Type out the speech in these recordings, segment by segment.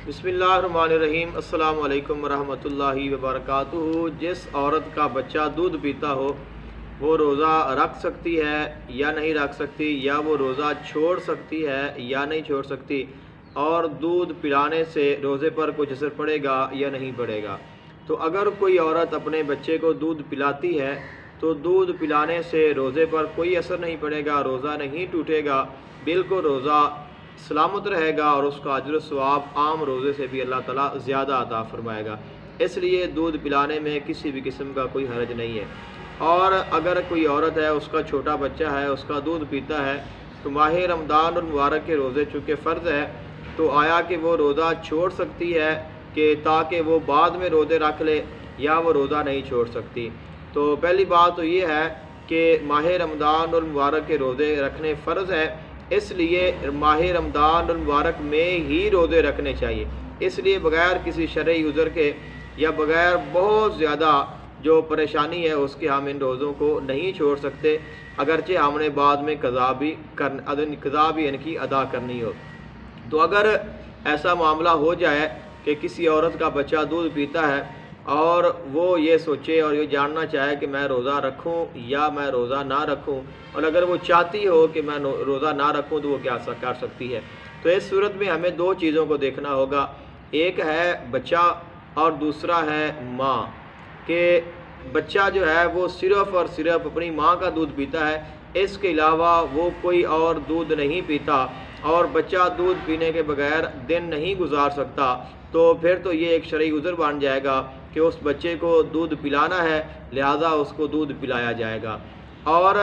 बिस्मिल्लाहिर्रहमानिर्रहीम। अस्सलाम वालेकुम रहमतुल्लाहि वबरकातुहू। जिस औरत का बच्चा दूध पीता हो वो रोज़ा रख सकती है या नहीं रख सकती, या वो रोज़ा छोड़ सकती है या नहीं छोड़ सकती, और दूध पिलाने से रोज़े पर कुछ असर पड़ेगा या नहीं पड़ेगा। तो अगर कोई औरत अपने बच्चे को दूध पिलाती है तो दूध पिलाने से रोज़े पर कोई असर नहीं पड़ेगा, रोज़ा नहीं टूटेगा, बिल्कुल रोज़ा सलामत रहेगा और उसका अजर सवाब आम रोज़े से भी अल्लाह ताला ज़्यादा अता फरमाएगा। इसलिए दूध पिलाने में किसी भी किस्म का कोई हर्ज नहीं है। और अगर कोई औरत है, उसका छोटा बच्चा है, उसका दूध पीता है, तो माह रमज़ान और मुबारक के रोज़े चूँकि फ़र्ज़ है, तो आया कि वो रोज़ा छोड़ सकती है कि ताकि वो बाद में रोज़े रख ले, या वो रोज़ा नहीं छोड़ सकती। तो पहली बात तो ये है कि माह रमज़ान और मुबारक के रोज़े रखने फ़र्ज़ है, इसलिए माह रमज़ान और मुबारक में ही रोज़े रखने चाहिए। इसलिए बग़ैर किसी शरई उज़र के या बग़ैर बहुत ज़्यादा जो परेशानी है उसके हम इन रोज़ों को नहीं छोड़ सकते, अगरचे हमने बाद में कज़ा भी इनकी अदा करनी हो। तो अगर ऐसा मामला हो जाए कि किसी औरत का बच्चा दूध पीता है और वो ये सोचे और ये जानना चाहे कि मैं रोज़ा रखूं या मैं रोज़ा ना रखूं, और अगर वो चाहती हो कि मैं रोज़ा ना रखूं तो वो क्या कर सकती है। तो इस सूरत में हमें दो चीज़ों को देखना होगा, एक है बच्चा और दूसरा है माँ। कि बच्चा जो है वो सिर्फ़ और सिर्फ अपनी माँ का दूध पीता है, इसके अलावा वो कोई और दूध नहीं पीता, और बच्चा दूध पीने के बगैर दिन नहीं गुजार सकता, तो फिर तो ये एक शरई उज़र बन जाएगा कि उस बच्चे को दूध पिलाना है, लिहाजा उसको दूध पिलाया जाएगा। और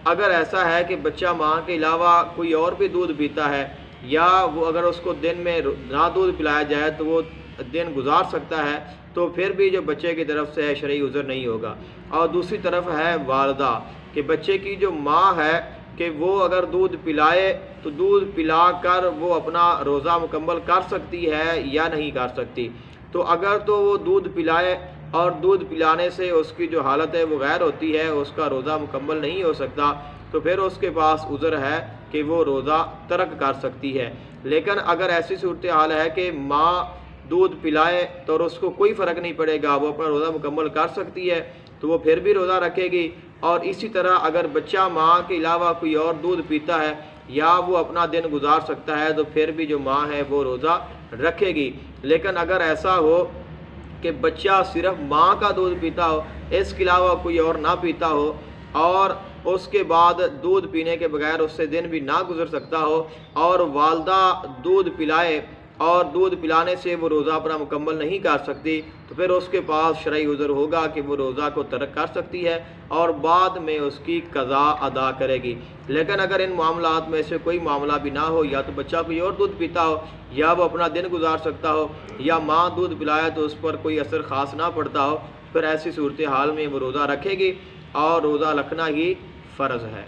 अगर ऐसा है कि बच्चा माँ के अलावा कोई और भी दूध पीता है, या वो अगर उसको दिन में ना दूध पिलाया जाए तो वो दिन गुजार सकता है, तो फिर भी जो बच्चे की तरफ से है शरई उज़र नहीं होगा। और दूसरी तरफ है वालिदा, कि बच्चे की जो माँ है कि वो अगर दूध पिलाए तो दूध पिला कर वो अपना रोज़ा मुकम्मल कर सकती है या नहीं कर सकती। तो अगर तो वो दूध पिलाए और दूध पिलाने से उसकी जो हालत है वो गैर होती है, उसका रोज़ा मुकम्मल नहीं हो सकता, तो फिर उसके पास उज़र है कि वो रोज़ा तर्क कर सकती है। लेकिन अगर ऐसी सूरत हाल है कि माँ दूध पिलाए तो उसको कोई फ़र्क नहीं पड़ेगा, वो अपना रोज़ा मुकम्मल कर सकती है, तो वो फिर भी रोज़ा रखेगी। और इसी तरह अगर बच्चा माँ के अलावा कोई और दूध पीता है या वो अपना दिन गुजार सकता है, तो फिर भी जो माँ है वो रोज़ा रखेगी। लेकिन अगर ऐसा हो कि बच्चा सिर्फ माँ का दूध पीता हो, इसके अलावा कोई और ना पीता हो, और उसके बाद दूध पीने के बगैर उससे दिन भी ना गुजर सकता हो, और वालिदा दूध पिलाए और दूध पिलाने से वो रोज़ा अपना मुकम्मल नहीं कर सकती, तो फिर उसके पास शरई उज़र होगा कि वो रोज़ा को तर्क कर सकती है और बाद में उसकी क़ज़ा अदा करेगी। लेकिन अगर इन मामलात में से कोई मामला भी ना हो, या तो बच्चा कोई और दूध पीता हो, या वो अपना दिन गुजार सकता हो, या माँ दूध पिलाए तो उस पर कोई असर ख़ास ना पड़ता हो, फिर ऐसी सूरत हाल में वो रोज़ा रखेगी और रोज़ा रखना ही फ़र्ज़ है।